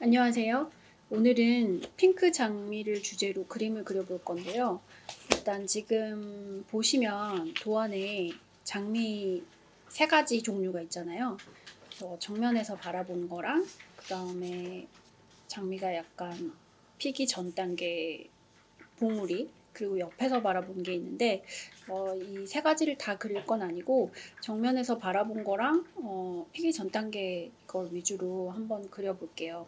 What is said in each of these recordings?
안녕하세요. 오늘은 핑크 장미를 주제로 그림을 그려볼 건데요. 일단 지금 보시면 도안에 장미 세 가지 종류가 있잖아요. 그래서 정면에서 바라본 거랑 그 다음에 장미가 약간 피기 전 단계 봉우리 그리고 옆에서 바라본 게 있는데 이 세 가지를 다 그릴 건 아니고 정면에서 바라본 거랑 피기 전 단계 걸 위주로 한번 그려볼게요.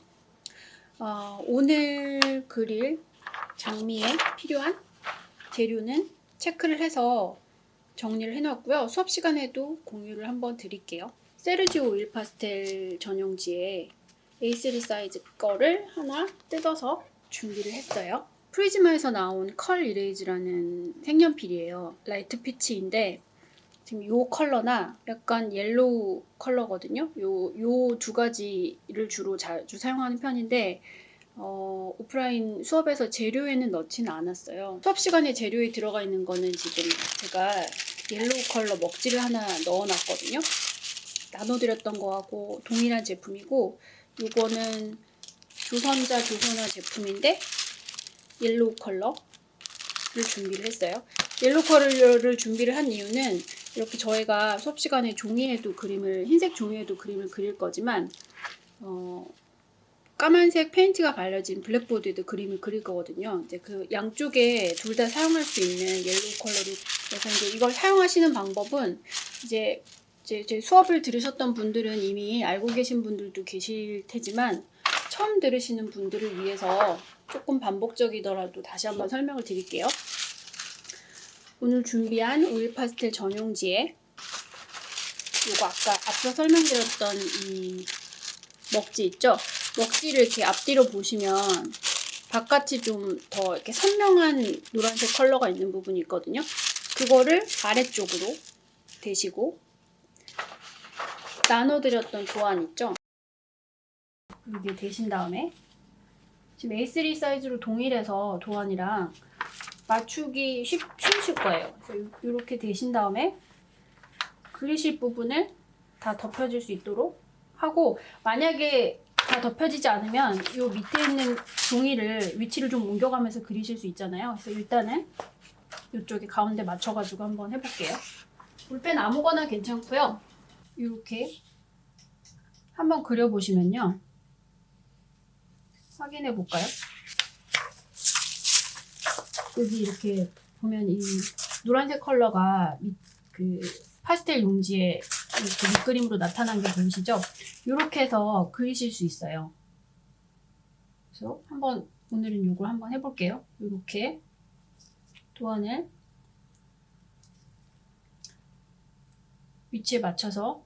오늘 그릴 장미에 필요한 재료는 체크를 해서 정리를 해놨고요. 수업 시간에도 공유를 한번 드릴게요. 세르지오 오일 파스텔 전용지에 A3 사이즈 거를 하나 뜯어서 준비를 했어요. 프리즈마에서 나온 컬 이레이즈라는 색연필이에요. 라이트 피치인데 지금 요 컬러나 약간 옐로우 컬러거든요. 요 두 가지를 주로 자주 사용하는 편인데 오프라인 수업에서 재료에는 넣지는 않았어요. 수업 시간에 재료에 들어가 있는 거는 지금 제가 옐로우 컬러 먹지를 하나 넣어놨거든요. 나눠드렸던 거하고 동일한 제품이고 이거는 조선화 제품인데 옐로우 컬러를 준비를 했어요. 옐로우 컬러를 준비를 한 이유는 이렇게 저희가 수업 시간에 종이에도 그림을 흰색 종이에도 그림을 그릴 거지만 까만색 페인트가 발려진 블랙보드에도 그림을 그릴 거거든요. 이제 그 양쪽에 둘 다 사용할 수 있는 옐로우 컬러를 그래서 이제 이걸 사용하시는 방법은 이제 제 수업을 들으셨던 분들은 이미 알고 계신 분들도 계실 테지만 처음 들으시는 분들을 위해서 조금 반복적이더라도 다시 한번 설명을 드릴게요. 오늘 준비한 오일 파스텔 전용지에 요거 아까 앞서 설명드렸던 이 먹지 있죠? 먹지를 이렇게 앞뒤로 보시면 바깥이 좀 더 이렇게 선명한 노란색 컬러가 있는 부분이 있거든요. 그거를 아래쪽으로 대시고 나눠드렸던 도안 있죠? 여기 대신 다음에 지금 A3 사이즈로 동일해서 도안이랑 맞추기 쉬우실 거예요. 그래서 이렇게 대신 다음에 그리실 부분을 다 덮여질 수 있도록 하고 만약에 다 덮여지지 않으면 이 밑에 있는 종이를 위치를 좀 옮겨가면서 그리실 수 있잖아요. 그래서 일단은 이쪽에 가운데 맞춰가지고 한번 해볼게요. 볼펜 아무거나 괜찮고요. 이렇게 한번 그려보시면요. 확인해 볼까요? 여기 이렇게 보면 이 노란색 컬러가 그 파스텔 용지에 이렇게 밑그림으로 나타난 게 보이시죠? 이렇게 해서 그리실 수 있어요. 그래서 오늘은 이걸 한번 해볼게요. 이렇게 도안을 위치에 맞춰서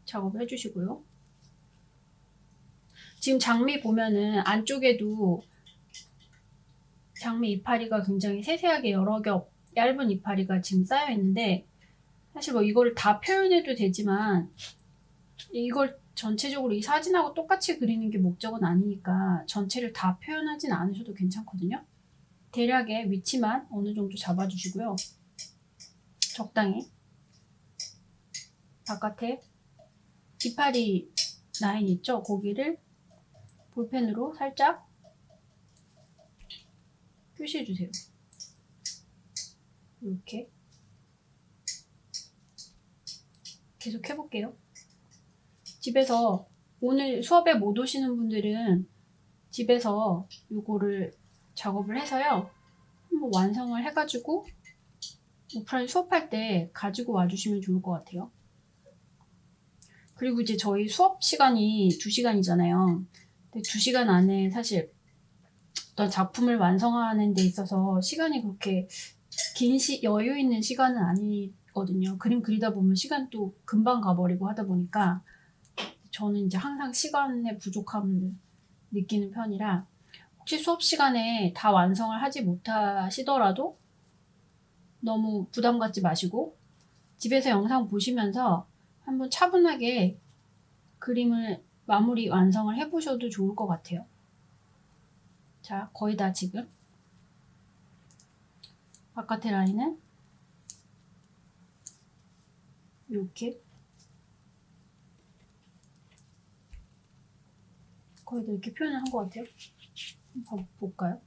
작업을 해주시고요. 지금 장미 보면은 안쪽에도 장미 이파리가 굉장히 세세하게 여러 겹 얇은 이파리가 지금 쌓여 있는데 사실 뭐 이걸 다 표현해도 되지만 이걸 전체적으로 이 사진하고 똑같이 그리는 게 목적은 아니니까 전체를 다 표현하진 않으셔도 괜찮거든요. 대략의 위치만 어느 정도 잡아주시고요. 적당히 바깥에 이파리 라인 있죠? 거기를 볼펜으로 살짝 표시해주세요. 이렇게 계속 해볼게요. 집에서 오늘 수업에 못 오시는 분들은 집에서 이거를 작업을 해서요. 한번 완성을 해가지고 오프라인 수업할 때 가지고 와주시면 좋을 것 같아요. 그리고 이제 저희 수업 시간이 2시간이잖아요. 근데 2시간 안에 사실 어떤 작품을 완성하는 데 있어서 시간이 그렇게 여유 있는 시간은 아니거든요. 그림 그리다 보면 시간도 금방 가버리고 하다 보니까 저는 이제 항상 시간의 부족함을 느끼는 편이라 혹시 수업 시간에 다 완성을 하지 못하시더라도 너무 부담 갖지 마시고 집에서 영상 보시면서 한번 차분하게 그림을 마무리 완성을 해보셔도 좋을 것 같아요. 자, 거의 다 지금 바깥의 라인은 이렇게 거의 다 이렇게 표현을 한 것 같아요. 한번 볼까요?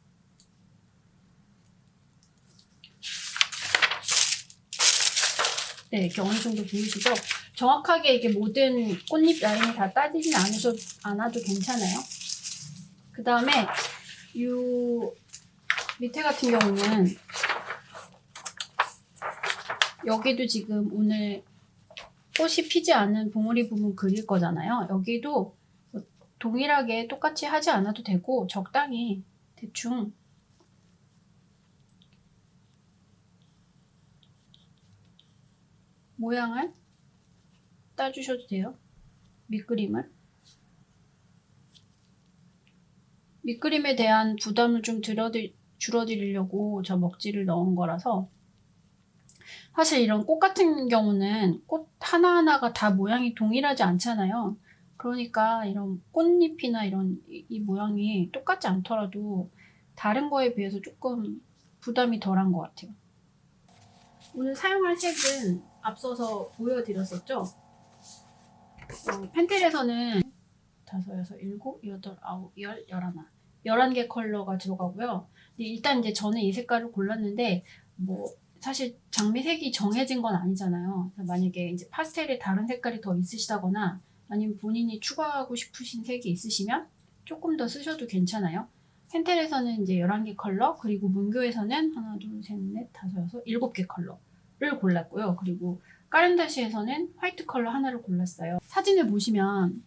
네, 이렇게 어느 정도 보이시죠? 정확하게 이게 모든 꽃잎 라인이 다 따지진 않아도 괜찮아요. 그 다음에 이 밑에 같은 경우는 여기도 지금 오늘 꽃이 피지 않은 봉우리 부분 그릴 거잖아요. 여기도 동일하게 똑같이 하지 않아도 되고 적당히 대충 모양을 따주셔도 돼요. 밑그림을. 밑그림에 대한 부담을 좀 줄어드리려고 저 먹지를 넣은 거라서 사실 이런 꽃 같은 경우는 꽃 하나하나가 다 모양이 동일하지 않잖아요. 그러니까 이런 꽃잎이나 이런 이 모양이 똑같지 않더라도 다른 거에 비해서 조금 부담이 덜한 것 같아요. 오늘 사용할 색은 앞서서 보여드렸었죠. 펜텔에서는 5, 6, 7, 8, 9, 10, 11 11개 컬러가 들어가고요. 근데 일단 이제 저는 이 색깔을 골랐는데 뭐 사실 장미색이 정해진 건 아니잖아요. 만약에 이제 파스텔에 다른 색깔이 더 있으시다거나 아니면 본인이 추가하고 싶으신 색이 있으시면 조금 더 쓰셔도 괜찮아요. 펜텔에서는 이제 11개 컬러, 그리고 문교에서는 하나, 둘, 셋, 넷, 다섯, 여섯, 7개 컬러를 골랐고요. 그리고 까렌다시에서는 화이트 컬러 하나를 골랐어요. 사진을 보시면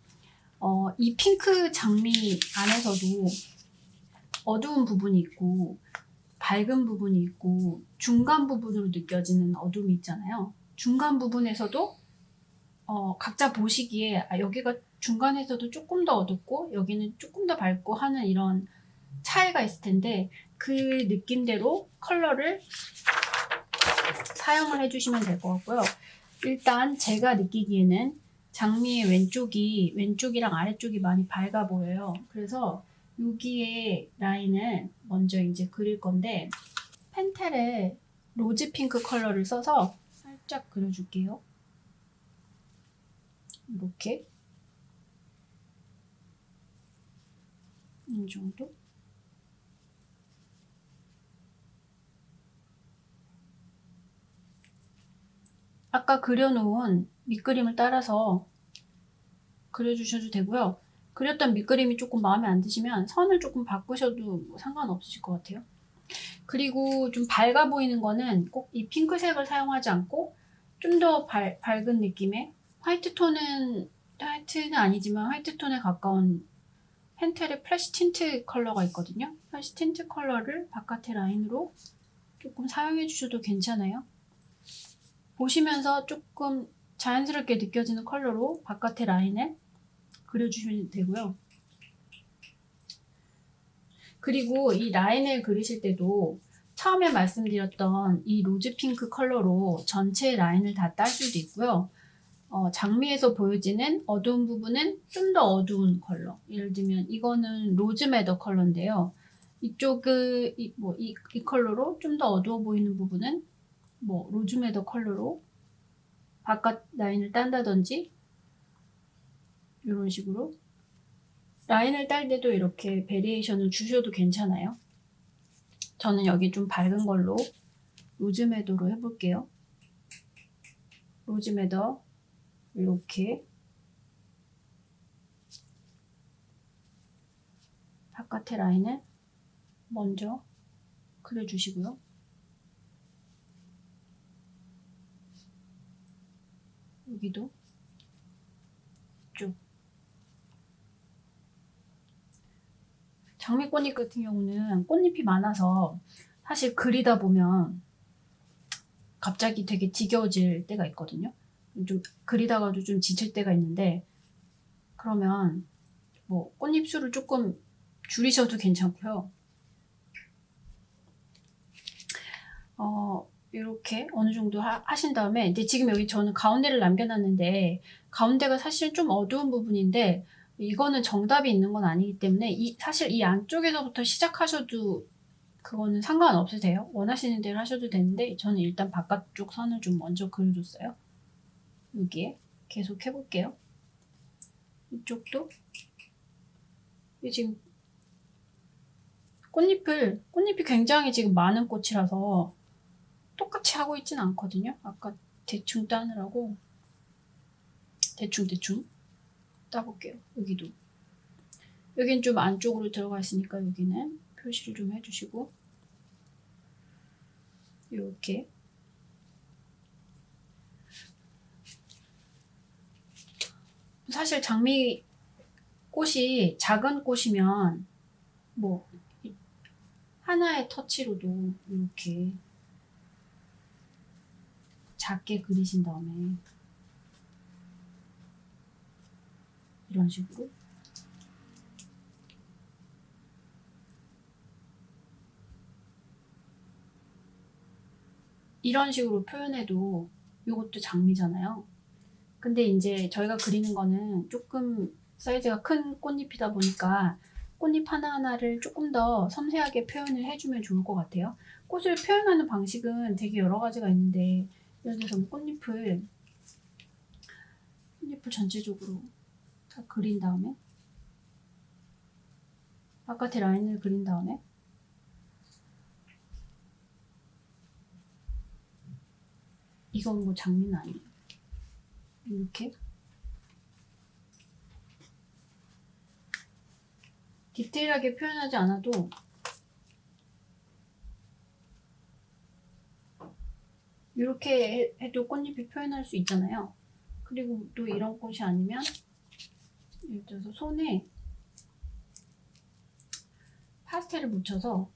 이 핑크 장미 안에서도 어두운 부분이 있고 밝은 부분이 있고 중간 부분으로 느껴지는 어둠이 있잖아요. 중간 부분에서도 각자 보시기에 여기가 중간에서도 조금 더 어둡고 여기는 조금 더 밝고 하는 이런 차이가 있을 텐데 그 느낌대로 컬러를 사용을 해주시면 될 것 같고요. 일단 제가 느끼기에는 장미의 왼쪽이랑 아래쪽이 많이 밝아 보여요. 그래서 여기에 라인을 먼저 이제 그릴 건데 펜텔에 로즈 핑크 컬러를 써서 살짝 그려줄게요. 이렇게 이 정도. 아까 그려놓은 밑그림을 따라서 그려주셔도 되고요. 그렸던 밑그림이 조금 마음에 안 드시면 선을 조금 바꾸셔도 뭐 상관없으실 것 같아요. 그리고 좀 밝아 보이는 거는 꼭 이 핑크색을 사용하지 않고 좀 더 밝은 느낌의 화이트는 아니지만 화이트톤에 가까운 펜텔의 플래시 틴트 컬러가 있거든요. 플래시 틴트 컬러를 바깥의 라인으로 조금 사용해 주셔도 괜찮아요. 보시면서 조금 자연스럽게 느껴지는 컬러로 바깥의 라인을 그려주시면 되고요. 그리고 이 라인을 그리실 때도 처음에 말씀드렸던 이 로즈 핑크 컬러로 전체 라인을 다 딸 수도 있고요. 장미에서 보여지는 어두운 부분은 좀 더 어두운 컬러. 예를 들면 이거는 로즈 매더 컬러인데요. 이쪽은 이 컬러로 좀 더 어두워 보이는 부분은 뭐 로즈 매더 컬러로 바깥 라인을 딴다든지 이런 식으로 라인을 딸 때도 이렇게 베리에이션을 주셔도 괜찮아요. 저는 여기 좀 밝은 걸로 로즈 매더로 해볼게요. 로즈 매더 이렇게 바깥의 라인을 먼저 그려주시고요. 여기도 이쪽 장미꽃잎 같은 경우는 꽃잎이 많아서 사실 그리다 보면 갑자기 되게 지겨워질 때가 있거든요. 좀 그리다가도 좀 지칠 때가 있는데 그러면 뭐 꽃잎 수를 조금 줄이셔도 괜찮고요. 이렇게 어느 정도 하신 다음에 근데 지금 여기 저는 가운데를 남겨놨는데 가운데가 사실 좀 어두운 부분인데 이거는 정답이 있는 건 아니기 때문에 사실 이 안쪽에서부터 시작하셔도 그거는 상관없으세요. 원하시는 대로 하셔도 되는데 저는 일단 바깥쪽 선을 좀 먼저 그려줬어요. 여기에 계속 해볼게요. 이쪽도 이 지금 꽃잎이 굉장히 지금 많은 꽃이라서 똑같이 하고 있진 않거든요. 아까 대충 따느라고 대충 따볼게요. 여긴 좀 안쪽으로 들어가 있으니까 여기는 표시를 좀 해주시고, 이렇게 사실 장미 꽃이 작은 꽃이면 뭐 하나의 터치로도 이렇게 작게 그리신 다음에 이런 식으로 표현해도 이것도 장미잖아요. 근데 이제 저희가 그리는 거는 조금 사이즈가 큰 꽃잎이다 보니까 꽃잎 하나하나를 조금 더 섬세하게 표현을 해주면 좋을 것 같아요. 꽃을 표현하는 방식은 되게 여러 가지가 있는데, 예를 들어서 꽃잎을 전체적으로 다 그린 다음에 바깥에 라인을 그린 다음에 이건 뭐 장미는 아니에요. 이렇게 디테일하게 표현하지 않아도 이렇게 해도 꽃잎이 표현할 수 있잖아요. 그리고 또 이런 꽃이 아니면 예를 들어서 손에 파스텔을 묻혀서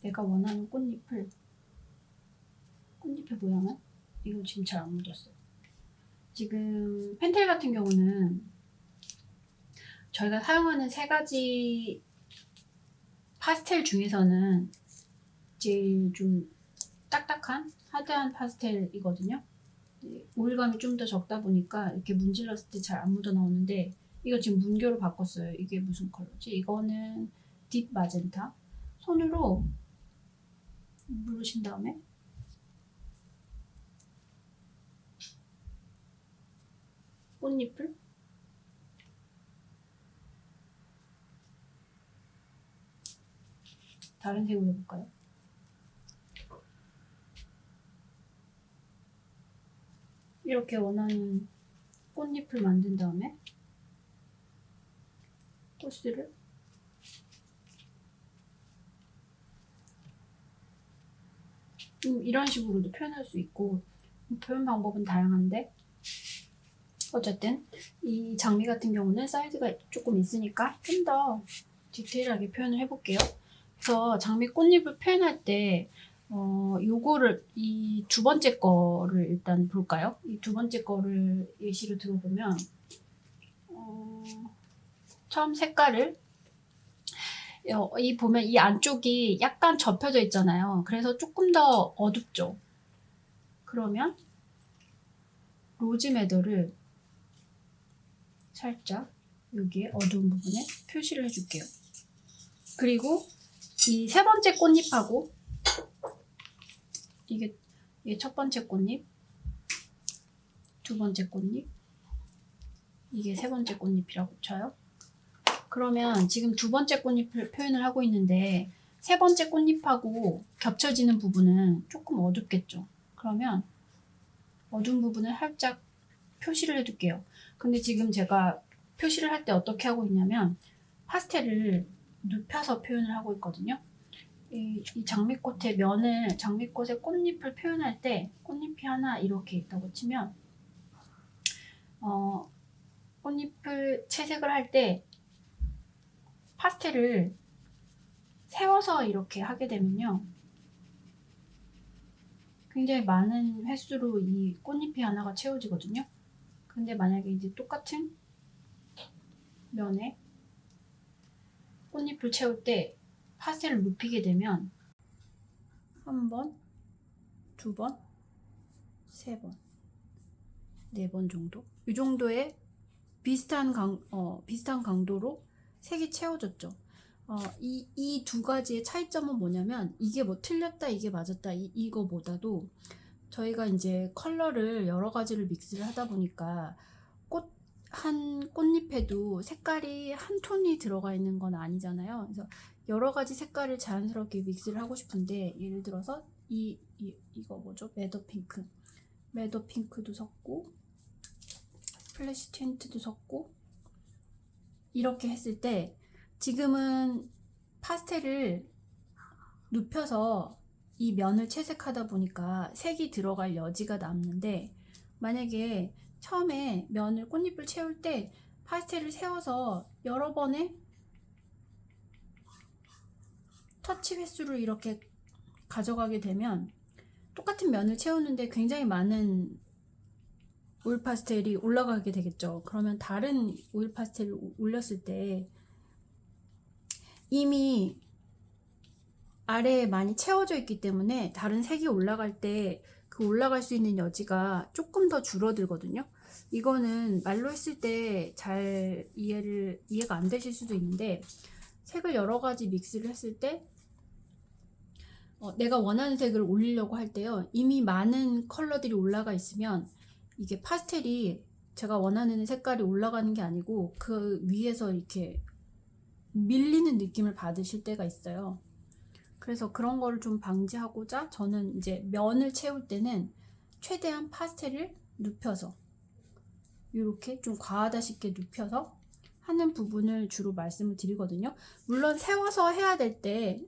내가 원하는 꽃잎의 모양은 이거 지금 잘 안 묻었어요. 지금 펜텔 같은 경우는 저희가 사용하는 3가지 파스텔 중에서는 제일 좀 딱딱한 하드한 파스텔이거든요. 오일감이 좀 더 적다 보니까 이렇게 문질렀을 때 잘 안 묻어 나오는데, 이거 지금 문교로 바꿨어요. 이게 무슨 컬러지? 이거는 딥 마젠타. 손으로 누르신 다음에 꽃잎을 다른 색으로 해볼까요? 이렇게 원하는 꽃잎을 만든 다음에 꽃을 이런 식으로도 표현할 수 있고, 표현 방법은 다양한데, 어쨌든 이 장미 같은 경우는 사이즈가 조금 있으니까 좀 더 디테일하게 표현을 해볼게요. 그래서 장미 꽃잎을 표현할 때 요거를 이 두 번째 거를 일단 볼까요? 이 두 번째 거를 예시로 들어보면 처음 색깔을 보면 이 안쪽이 약간 접혀져 있잖아요. 그래서 조금 더 어둡죠. 그러면 로즈메더를 살짝 여기에 어두운 부분에 표시를 해줄게요. 그리고 이 세 번째 꽃잎하고 이게 첫 번째 꽃잎, 두 번째 꽃잎, 이게 세 번째 꽃잎이라고 쳐요. 그러면 지금 두 번째 꽃잎을 표현을 하고 있는데 세 번째 꽃잎하고 겹쳐지는 부분은 조금 어둡겠죠. 그러면 어두운 부분을 살짝 표시를 해둘게요. 근데 지금 제가 표시를 할 때 어떻게 하고 있냐면 파스텔을 눕혀서 표현을 하고 있거든요. 이 장미꽃의 장미꽃의 꽃잎을 표현할 때 꽃잎이 하나 이렇게 있다고 치면 꽃잎을 채색을 할 때 파스텔을 세워서 이렇게 하게 되면요, 굉장히 많은 횟수로 이 꽃잎이 하나가 채워지거든요. 근데 만약에 이제 똑같은 면에 꽃잎을 채울 때 파스텔을 눕히게 되면 한 번, 두 번, 세 번, 네 번 정도? 이 정도의 비슷한 강도로 색이 채워졌죠. 이 두 가지의 차이점은 뭐냐면, 이게 뭐 틀렸다, 이게 맞았다, 이거보다도 저희가 이제 컬러를 여러 가지를 믹스를 하다 보니까 한 꽃잎에도 색깔이 한 톤이 들어가 있는 건 아니잖아요. 그래서 여러 가지 색깔을 자연스럽게 믹스를 하고 싶은데, 예를 들어서 이거 뭐죠? 매더 핑크도 섞고 플래시 틴트도 섞고 이렇게 했을 때, 지금은 파스텔을 눕혀서 이 면을 채색하다 보니까 색이 들어갈 여지가 남는데, 만약에 처음에 꽃잎을 채울 때 파스텔을 세워서 여러 번의 터치 횟수를 이렇게 가져가게 되면 똑같은 면을 채우는데 굉장히 많은 오일 파스텔이 올라가게 되겠죠. 그러면 다른 오일 파스텔을 올렸을 때 이미 아래에 많이 채워져 있기 때문에 다른 색이 올라갈 때 그 올라갈 수 있는 여지가 조금 더 줄어들거든요. 이거는 말로 했을 때 잘 이해가 안 되실 수도 있는데, 색을 여러 가지 믹스를 했을 때 내가 원하는 색을 올리려고 할 때요, 이미 많은 컬러들이 올라가 있으면 이게 파스텔이 제가 원하는 색깔이 올라가는 게 아니고 그 위에서 이렇게 밀리는 느낌을 받으실 때가 있어요. 그래서 그런 거를 좀 방지하고자 저는 이제 면을 채울 때는 최대한 파스텔을 눕혀서, 이렇게 좀 과하다 싶게 눕혀서 하는 부분을 주로 말씀을 드리거든요. 물론 세워서 해야 될 때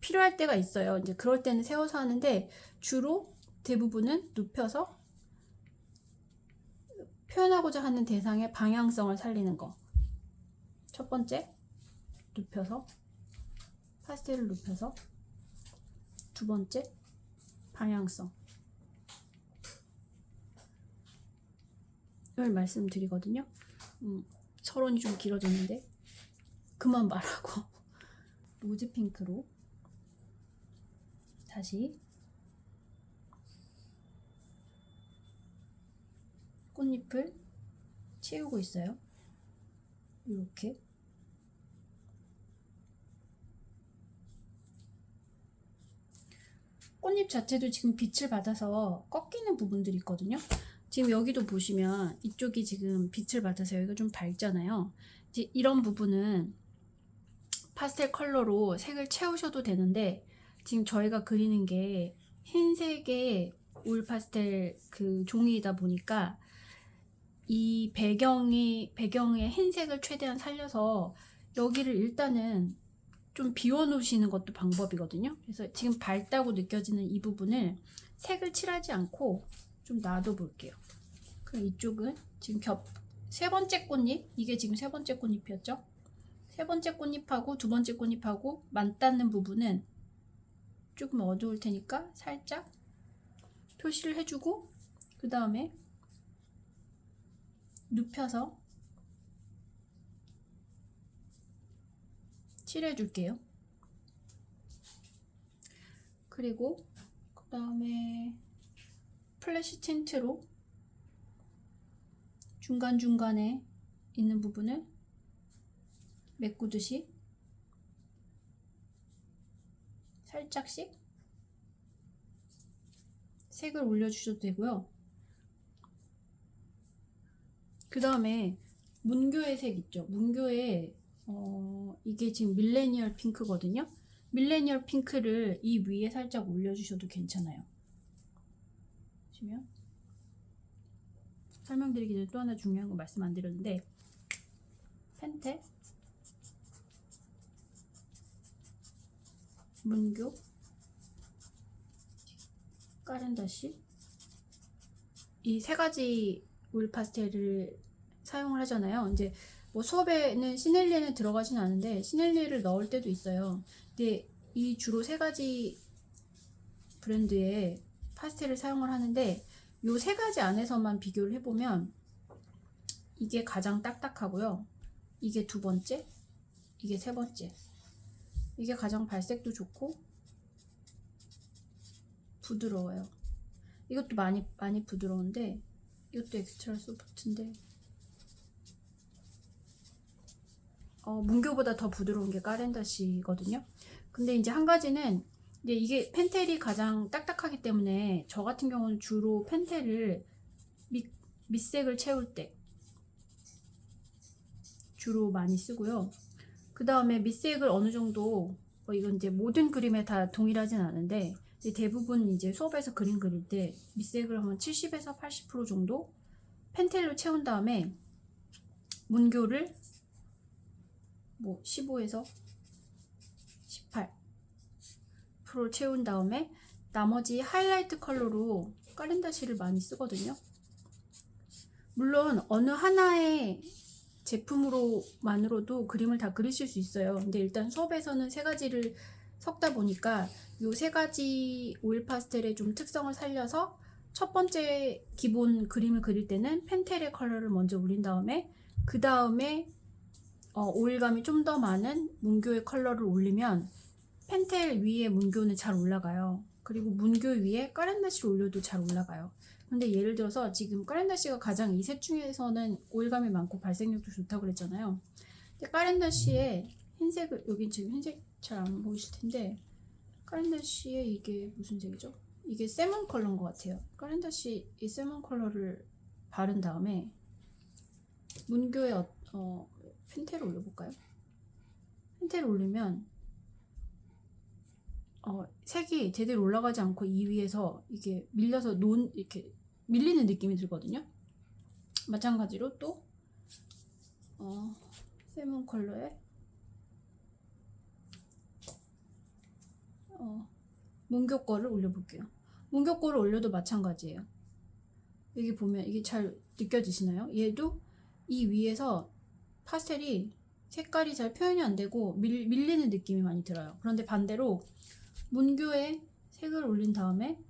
필요할 때가 있어요. 이제 그럴 때는 세워서 하는데, 주로 대부분은 눕혀서 표현하고자 하는 대상의 방향성을 살리는 거. 첫 번째, 눕혀서 파스텔을 눕혀서. 두 번째, 방향성 을 말씀드리거든요. 서론이 좀 길어졌는데 그만 말하고 로즈 핑크로 다시 꽃잎을 채우고 있어요. 이렇게 꽃잎 자체도 지금 빛을 받아서 꺾이는 부분들이 있거든요. 지금 여기도 보시면 이쪽이 지금 빛을 받아서 여기가 좀 밝잖아요. 이제 이런 부분은 파스텔 컬러로 색을 채우셔도 되는데, 지금 저희가 그리는 게 흰색의 올 파스텔 그 종이이다 보니까 이 배경의 흰색을 최대한 살려서 여기를 일단은 좀 비워놓으시는 것도 방법이거든요. 그래서 지금 밝다고 느껴지는 이 부분을 색을 칠하지 않고 좀 놔둬 볼게요. 그럼 이쪽은 지금 세 번째 꽃잎, 이게 지금 세 번째 꽃잎이었죠? 세 번째 꽃잎하고 두 번째 꽃잎하고 맞닿는 부분은 조금 어두울 테니까 살짝 표시를 해주고, 그 다음에 눕혀서 칠해줄게요. 그리고 그 다음에 플래시 틴트로 중간중간에 있는 부분을 메꾸듯이 살짝씩 색을 올려주셔도 되고요. 그 다음에 문교의 색 있죠. 문교의 이게 지금 밀레니얼 핑크거든요. 밀레니얼 핑크를 이 위에 살짝 올려주셔도 괜찮아요. 보시면 설명드리기 전에 또 하나 중요한 거 말씀 안 드렸는데, 펜텔, 문교, 까렌다시, 이 세 가지 오일 파스텔을 사용을 하잖아요. 이제 뭐 수업에는 시넬리에는 들어가진 않은데 시넬리에를 넣을 때도 있어요. 근데 이 주로 세 가지 브랜드의 파스텔을 사용을 하는데, 요 세 가지 안에서만 비교를 해보면 이게 가장 딱딱하고요. 이게 두 번째, 이게 세 번째. 이게 가장 발색도 좋고 부드러워요. 이것도 많이 부드러운데, 이것도 엑스트라 소프트인데 문교보다 더 부드러운 게 까렌다시거든요. 근데 이제 한 가지는, 이제 이게 펜텔이 가장 딱딱하기 때문에 저 같은 경우는 주로 펜텔을 밑색을 채울 때 주로 많이 쓰고요. 그 다음에 밑색을 어느 정도, 이건 이제 모든 그림에 다 동일하진 않은데, 대부분 이제 수업에서 그림 그릴 때 밑색을 한 70에서 80% 정도 펜텔로 채운 다음에 문교를 뭐 15에서 18% 채운 다음에 나머지 하이라이트 컬러로 까렌다시를 많이 쓰거든요. 물론 어느 하나의 제품으로만으로도 그림을 다 그리실 수 있어요. 근데 일단 수업에서는 세 가지를 섞다 보니까 이 세 가지 오일 파스텔의 좀 특성을 살려서 첫 번째 기본 그림을 그릴 때는 펜텔의 컬러를 먼저 올린 다음에 그 다음에 오일감이 좀 더 많은 문교의 컬러를 올리면 펜텔 위에 문교는 잘 올라가요. 그리고 문교 위에 까렌다시를 올려도 잘 올라가요. 근데 예를 들어서 지금 까렌다시가 가장 이 셋 중에서는 오일감이 많고 발색력도 좋다고 그랬잖아요. 근데 까렌다시의 흰색을, 여긴 지금 흰색 잘 안 보이실 텐데, 까렌다시의 이게 무슨 색이죠? 이게 세먼 컬러인 것 같아요. 까렌다시 이 세먼 컬러를 바른 다음에 문교에 펜텔을 올려볼까요? 펜텔을 올리면 색이 제대로 올라가지 않고 이 위에서 이게 밀려서 이렇게 밀리는 느낌이 들거든요. 마찬가지로 또 세문 컬러에 문교 거를 올려볼게요. 문교 거를 올려도 마찬가지예요. 여기 보면 이게 잘 느껴지시나요? 얘도 이 위에서 파스텔이 색깔이 잘 표현이 안 되고 밀리는 느낌이 많이 들어요. 그런데 반대로 문교에 색을 올린 다음에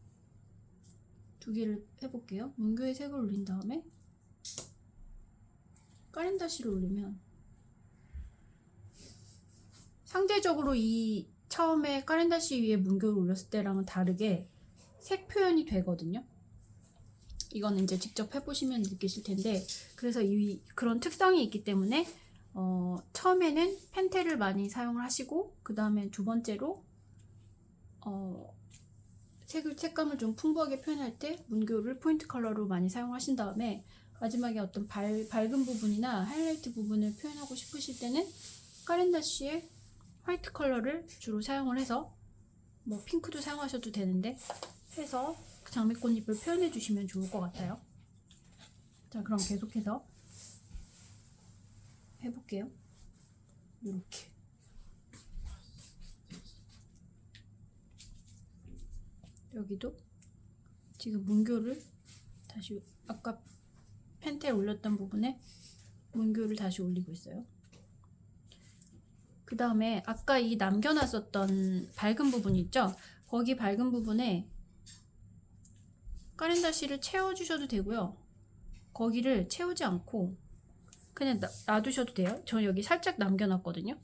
두 개를 해볼게요. 문교에 색을 올린 다음에 까렌다시를 올리면 상대적으로 이 처음에 까렌다시 위에 문교를 올렸을 때랑은 다르게 색 표현이 되거든요. 이거는 이제 직접 해보시면 느끼실 텐데, 그래서 그런 특성이 있기 때문에 처음에는 펜텔을 많이 사용을 하시고 그 다음에 두 번째로 색감을 좀 풍부하게 표현할 때 문교를 포인트 컬러로 많이 사용하신 다음에 마지막에 어떤 밝은 부분이나 하이라이트 부분을 표현하고 싶으실 때는 까렌다시의 화이트 컬러를 주로 사용을 해서, 뭐 핑크도 사용하셔도 되는데, 해서 장미꽃잎을 표현해 주시면 좋을 것 같아요. 자, 그럼 계속해서 해볼게요. 이렇게 여기도 지금 문교를 다시 아까 펜텔 올렸던 부분에 문교를 다시 올리고 있어요. 그 다음에 아까 이 남겨놨었던 밝은 부분 있죠? 거기 밝은 부분에 까렌다시를 채워주셔도 되고요. 거기를 채우지 않고 그냥 놔두셔도 돼요. 저는 여기 살짝 남겨놨거든요.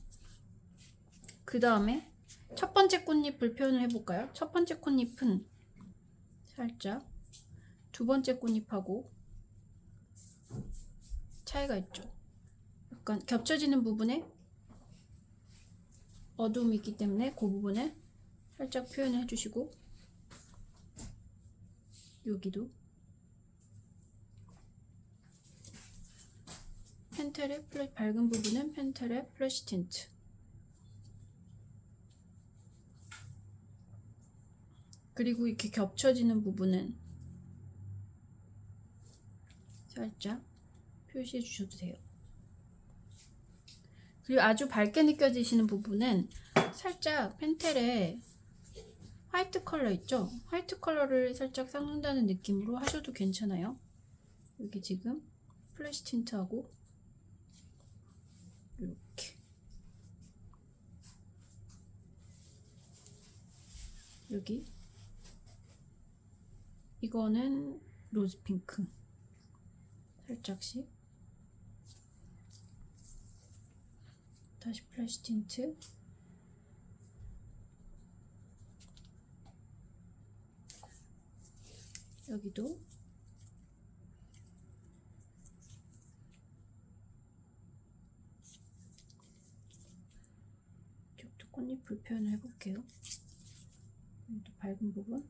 그 다음에 첫 번째 꽃잎을 표현을 해볼까요? 첫 번째 꽃잎은 살짝 두 번째 꽃잎하고 차이가 있죠. 약간 겹쳐지는 부분에 어두움이 있기 때문에 그 부분에 살짝 표현을 해주시고, 여기도 펜텔의 밝은 부분은 펜텔의 플래시 틴트, 그리고 이렇게 겹쳐지는 부분은 살짝 표시해 주셔도 돼요. 그리고 아주 밝게 느껴지시는 부분은 살짝 펜텔의 화이트 컬러 있죠? 화이트 컬러를 살짝 섞는다는 느낌으로 하셔도 괜찮아요. 여기 지금 플래시 틴트하고 이렇게, 여기 이거는 로즈 핑크 살짝씩, 다시 플래시 틴트, 여기도 이쪽도 꽃잎을 표현을 해볼게요. 여기도 밝은 부분,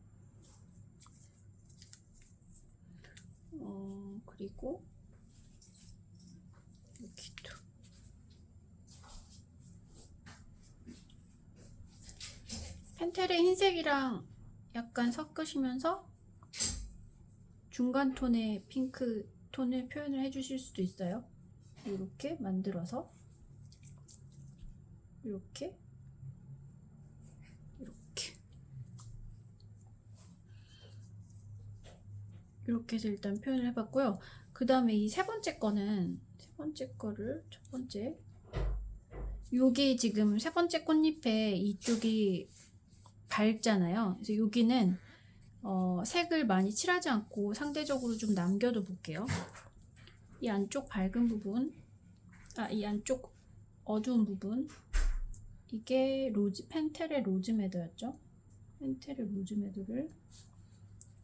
그리고 여기도 펜텔의 흰색이랑 약간 섞으시면서 중간 톤의 핑크 톤을 표현을 해주실 수도 있어요. 이렇게 만들어서 이렇게 해서 일단 표현을 해봤고요. 그 다음에 이 세 번째 거를 첫 번째 여기 지금 세 번째 꽃잎에 이쪽이 밝잖아요. 그래서 여기는 색을 많이 칠하지 않고 상대적으로 좀 남겨둬 볼게요. 이 안쪽 밝은 부분, 이 안쪽 어두운 부분, 이게 펜텔의 로즈메더였죠. 펜텔의 로즈메더를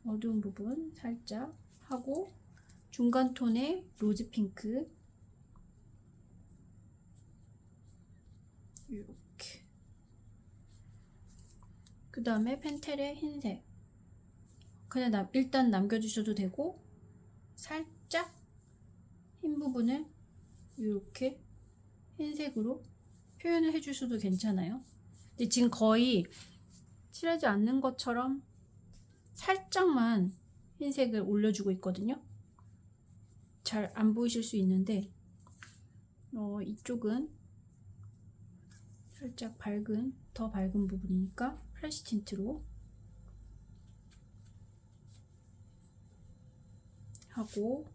어두운 부분 살짝 하고 중간 톤의 로즈 핑크 이렇게, 그 다음에 펜텔의 흰색 그냥 일단 남겨주셔도 되고, 살짝 흰 부분을 이렇게 흰색으로 표현을 해주셔도 괜찮아요. 근데 지금 거의 칠하지 않는 것처럼 살짝만 흰색을 올려주고 있거든요. 잘 안 보이실 수 있는데 이쪽은 살짝 더 밝은 부분이니까 플래시 틴트로 하고,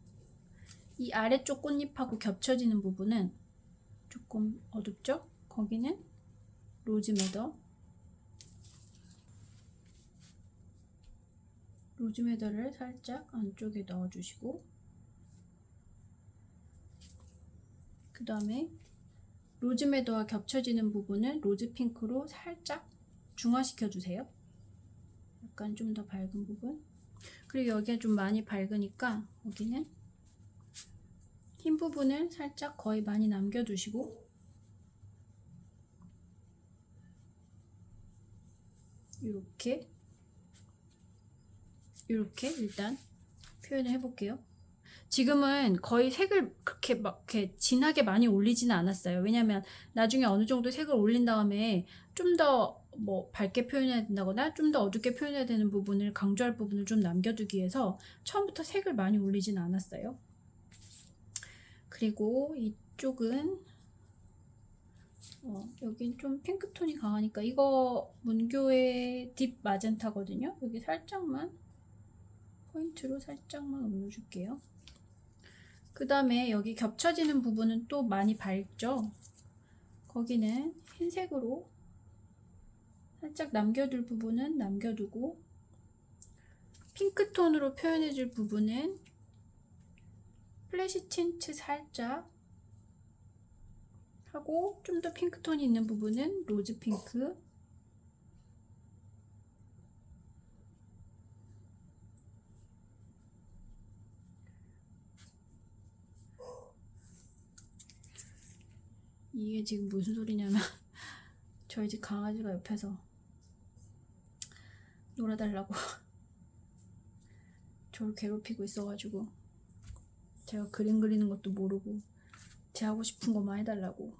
이 아래쪽 꽃잎하고 겹쳐지는 부분은 조금 어둡죠? 거기는 로즈메더를 살짝 안쪽에 넣어주시고, 그 다음에 로즈메더와 겹쳐지는 부분은 로즈핑크로 살짝 중화시켜주세요. 약간 좀 더 밝은 부분. 그리고 여기가 좀 많이 밝으니까 여기는 흰 부분을 살짝 거의 많이 남겨두시고, 이렇게 일단 표현을 해볼게요. 지금은 거의 색을 그렇게 막 이렇게 진하게 많이 올리지는 않았어요. 왜냐면 나중에 어느 정도 색을 올린 다음에 좀 더 밝게 표현해야 된다거나 좀 더 어둡게 표현해야 되는 부분을, 강조할 부분을 좀 남겨두기 위해서 처음부터 색을 많이 올리지는 않았어요. 그리고 이쪽은 여긴 좀 핑크톤이 강하니까 이거 문교의 딥 마젠타거든요. 여기 살짝만 포인트로 살짝만 올려줄게요. 그 다음에 여기 겹쳐지는 부분은 또 많이 밝죠. 거기는 흰색으로 살짝 남겨둘 부분은 남겨두고, 핑크톤으로 표현해줄 부분은 플래시 틴트 살짝 하고, 좀 더 핑크톤이 있는 부분은 로즈 핑크, 이게 지금 무슨 소리냐면 저희 집 강아지가 옆에서 놀아달라고 저를 괴롭히고 있어가지고, 제가 그림 그리는 것도 모르고 제 하고 싶은 것만 해달라고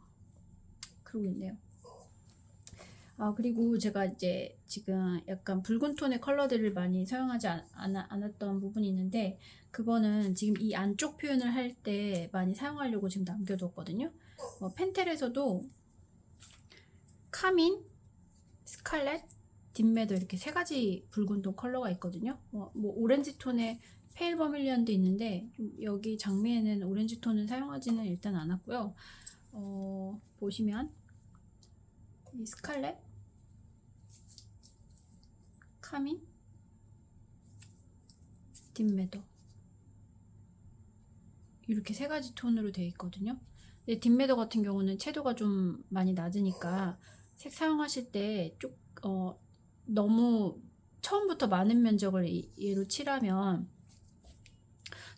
그러고 있네요. 그리고 제가 이제 지금 약간 붉은 톤의 컬러들을 많이 사용하지 않았던 부분이 있는데, 그거는 지금 이 안쪽 표현을 할 때 많이 사용하려고 지금 남겨뒀거든요. 펜텔에서도 카민, 스칼렛, 딥매더 이렇게 세 가지 붉은 톤 컬러가 있거든요. 오렌지 톤의 페일 버밀리언도 있는데 여기 장미에는 오렌지 톤을 사용하지는 일단 않았고요. 보시면 이 스칼렛, 카민, 딥매더 이렇게 세 가지 톤으로 되어 있거든요. 근데 딥매더 같은 경우는 채도가 좀 많이 낮으니까 색 사용하실 때 너무 처음부터 많은 면적을 얘로 칠하면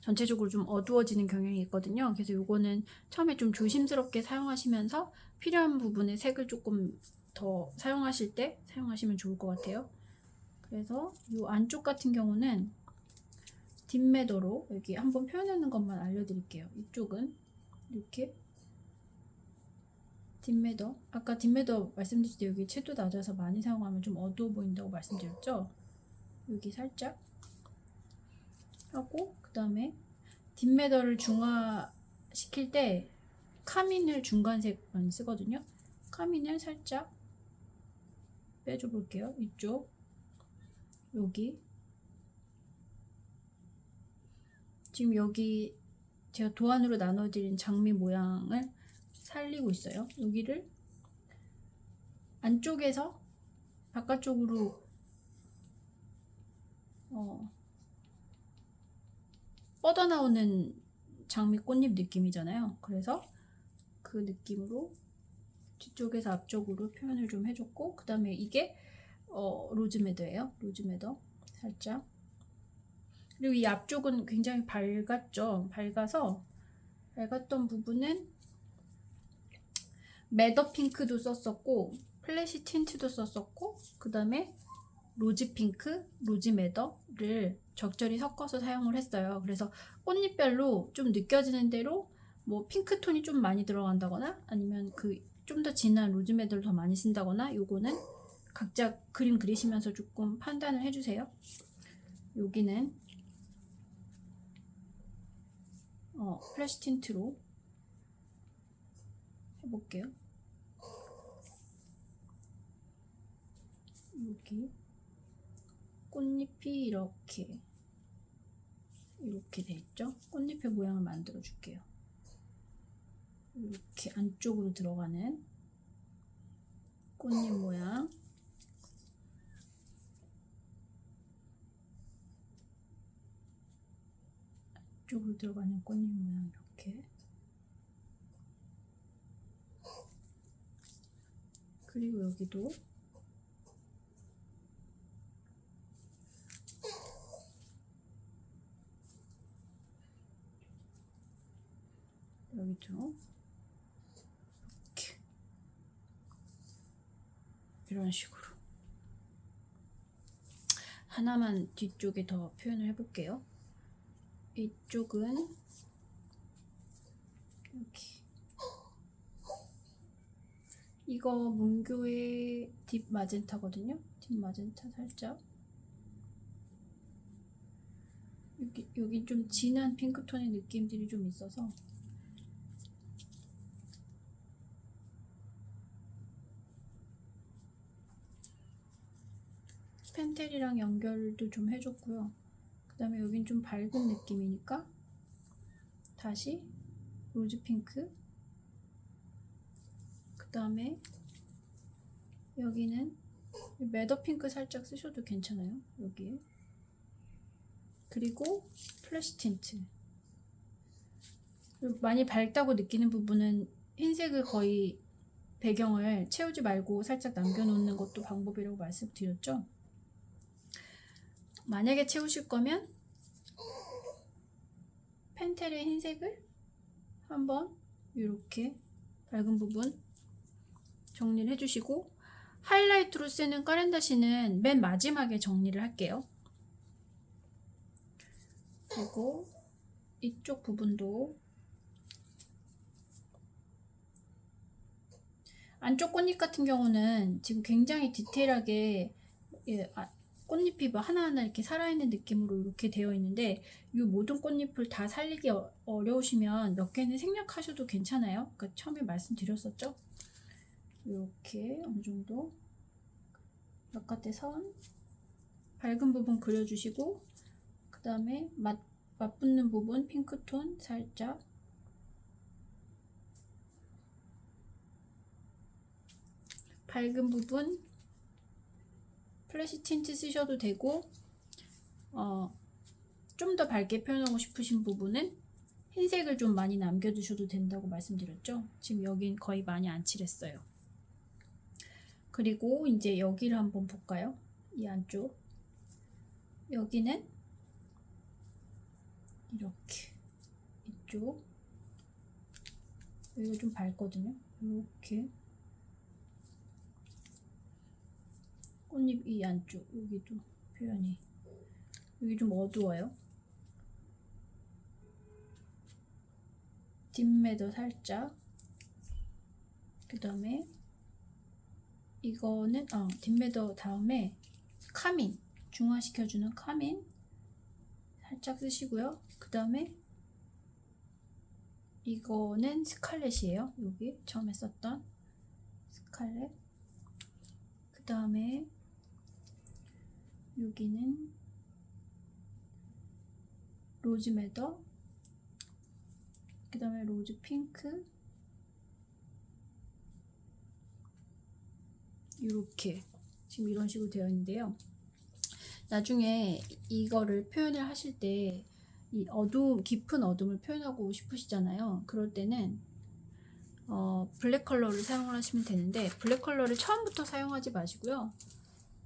전체적으로 좀 어두워지는 경향이 있거든요. 그래서 이거는 처음에 좀 조심스럽게 사용하시면서 필요한 부분에 색을 조금 더 사용하실 때 사용하시면 좋을 것 같아요. 그래서 이 안쪽 같은 경우는 딥매더로 여기 한번 표현하는 것만 알려드릴게요. 이쪽은 이렇게 딥매더. 아까 딥매더 말씀드릴 때 여기 채도 낮아서 많이 사용하면 좀 어두워 보인다고 말씀드렸죠? 여기 살짝 하고, 그 다음에 딥매더를 중화시킬 때 카민을 중간색 많이 쓰거든요. 카민을 살짝 빼줘 볼게요. 이쪽, 여기. 지금 여기 제가 도안으로 나눠드린 장미 모양을 살리고 있어요. 여기를 안쪽에서 바깥쪽으로 뻗어나오는 장미 꽃잎 느낌이잖아요. 그래서 그 느낌으로 뒤쪽에서 앞쪽으로 표현을 좀 해줬고, 그 다음에 이게 로즈매더예요. 로즈매더 살짝. 그리고 이 앞쪽은 굉장히 밝았죠. 밝았던 부분은 매더 핑크도 썼었고, 플래시 틴트도 썼었고, 그 다음에 로즈 핑크, 로즈 매더를 적절히 섞어서 사용을 했어요. 그래서 꽃잎별로 좀 느껴지는 대로 뭐 핑크톤이 좀 많이 들어간다거나 아니면 그 좀 더 진한 로즈 매더를 더 많이 쓴다거나, 요거는 각자 그림 그리시면서 조금 판단을 해주세요. 여기는 플래시 틴트로 해볼게요. 여기 꽃잎이 이렇게 돼 있죠? 꽃잎의 모양을 만들어 줄게요. 이렇게 안쪽으로 들어가는 꽃잎 모양. 안쪽으로 들어가는 꽃잎 모양 이렇게. 그리고 여기도 이렇게 이런 식으로 하나만 뒤쪽에 더 표현을 해볼게요. 이쪽은 여기 이거 문교의 딥 마젠타거든요. 딥 마젠타 살짝. 여기 좀 진한 핑크톤의 느낌들이 좀 있어서 펜텔이랑 연결도 좀 해줬고요. 그 다음에 여긴 좀 밝은 느낌이니까 다시 로즈 핑크, 그 다음에 여기는 매더 핑크 살짝 쓰셔도 괜찮아요. 여기에. 그리고 플래시 틴트. 많이 밝다고 느끼는 부분은 흰색을 거의 배경을 채우지 말고 살짝 남겨놓는 것도 방법이라고 말씀드렸죠. 만약에 채우실 거면 펜텔의 흰색을 한번 이렇게 밝은 부분 정리를 해주시고, 하이라이트로 쓰는 까렌다시는 맨 마지막에 정리를 할게요. 그리고 이쪽 부분도 안쪽 꽃잎 같은 경우는 지금 굉장히 디테일하게 꽃잎이 하나하나 이렇게 살아있는 느낌으로 이렇게 되어 있는데, 이 모든 꽃잎을 다 살리기 어려우시면 몇 개는 생략하셔도 괜찮아요. 그러니까 처음에 말씀드렸었죠. 이렇게 어느 정도 바깥에 선 밝은 부분 그려주시고, 그 다음에 맞붙는 부분 핑크톤 살짝, 밝은 부분 플래시 틴트 쓰셔도 되고, 좀 더 밝게 표현하고 싶으신 부분은 흰색을 좀 많이 남겨두셔도 된다고 말씀드렸죠. 지금 여긴 거의 많이 안 칠했어요. 그리고 이제 여기를 한번 볼까요? 이 안쪽. 여기는 이렇게, 이쪽 여기가 좀 밝거든요. 이렇게 꽃잎 이 안쪽 여기도 표현이, 여기 좀 어두워요. 딥매더 살짝, 그 다음에 이거는 딥매더 다음에 카민, 중화시켜주는 카민 살짝 쓰시고요. 그 다음에 이거는 스칼렛이에요. 여기 처음에 썼던 스칼렛. 그 다음에 여기는 로즈매더. 그 다음에 로즈 핑크. 이렇게 지금 이런 식으로 되어 있는데요. 나중에 이거를 표현을 하실 때 이 어두움, 깊은 어둠을 표현하고 싶으시잖아요. 그럴 때는 블랙 컬러를 사용을 하시면 되는데, 블랙 컬러를 처음부터 사용하지 마시고요.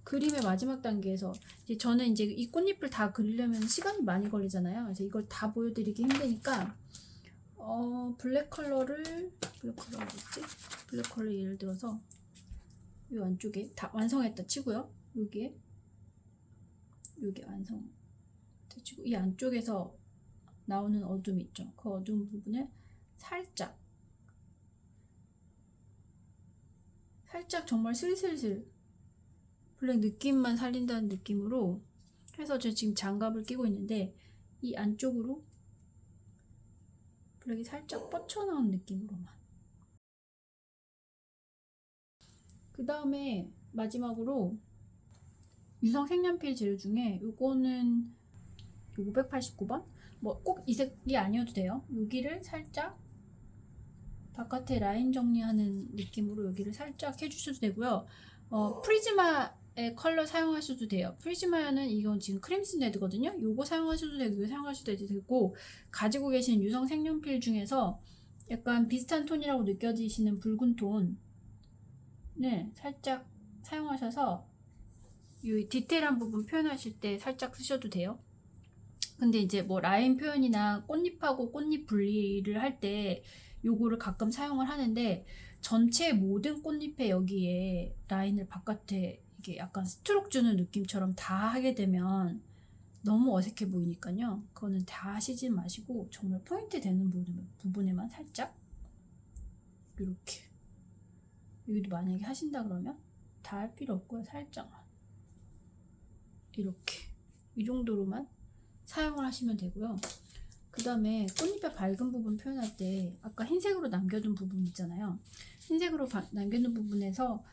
그림의 마지막 단계에서 이제 저는 이제 이 꽃잎을 다 그리려면 시간이 많이 걸리잖아요. 그래서 이걸 다 보여드리기 힘드니까 블랙 컬러를 어딨지? 블랙 컬러 예를 들어서 이 안쪽에 다 완성했다 치고요. 여기 완성 치고 이 안쪽에서 나오는 어둠 있죠. 그 어두운 부분을 살짝 정말 슬슬슬 블랙 느낌만 살린다는 느낌으로 해서 저 지금 장갑을 끼고 있는데 이 안쪽으로 블랙이 살짝 뻗쳐나온 느낌으로만. 그 다음에 마지막으로 유성 색연필 재료 중에 요거는 589번? 뭐 꼭 이 색이 아니어도 돼요. 여기를 살짝 바깥에 라인 정리하는 느낌으로 여기를 살짝 해주셔도 되고요. 프리즈마의 컬러 사용하셔도 돼요. 프리즈마는 이건 지금 크림슨 레드거든요. 요거 사용하셔도 되고 이거 사용하셔도 되고, 가지고 계신 유성 색연필 중에서 약간 비슷한 톤이라고 느껴지시는 붉은 톤을 살짝 사용하셔서 이 디테일한 부분 표현하실 때 살짝 쓰셔도 돼요. 근데 이제 뭐 라인 표현이나 꽃잎하고 꽃잎 분리를 할 때 요거를 가끔 사용을 하는데, 전체 모든 꽃잎에 여기에 라인을 바깥에 이게 약간 스트로크 주는 느낌처럼 다 하게 되면 너무 어색해 보이니까요. 그거는 다 하시지 마시고 정말 포인트 되는 부분에만 살짝 이렇게. 여기도 만약에 하신다 그러면 다 할 필요 없고요. 살짝만 이렇게 이 정도로만 사용을 하시면 되고요. 그 다음에 꽃잎의 밝은 부분 표현할 때 아까 흰색으로 남겨둔 부분 있잖아요. 흰색으로 남겨둔 부분에서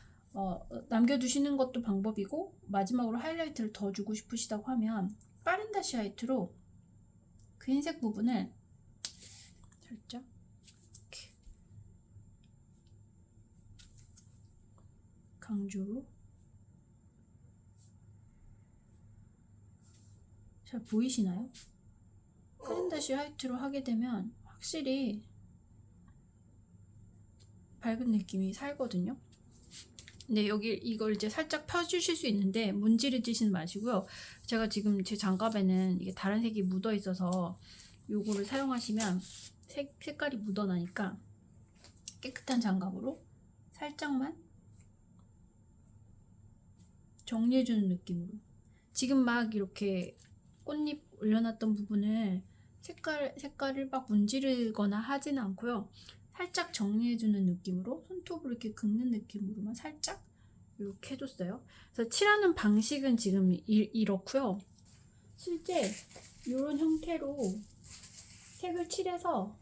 남겨두시는 것도 방법이고, 마지막으로 하이라이트를 더 주고 싶으시다고 하면 빠른 다시 하이트로 그 흰색 부분을 살짝 이렇게 강조로. 잘 보이시나요? 빠른 다시 하이트로 하게 되면 확실히 밝은 느낌이 살거든요. 근데 여기 이걸 이제 살짝 펴주실 수 있는데 문지르지시는 마시고요. 제가 지금 제 장갑에는 이게 다른 색이 묻어 있어서 요거를 사용하시면 색깔이 묻어나니까 깨끗한 장갑으로 살짝만 정리해주는 느낌으로. 지금 막 이렇게 꽃잎 올려놨던 부분을 색깔을 막 문지르거나 하지는 않고요. 살짝 정리해주는 느낌으로 손톱으로 이렇게 긁는 느낌으로만 살짝 이렇게 해줬어요. 그래서 칠하는 방식은 지금 이렇고요. 실제 이런 형태로 색을 칠해서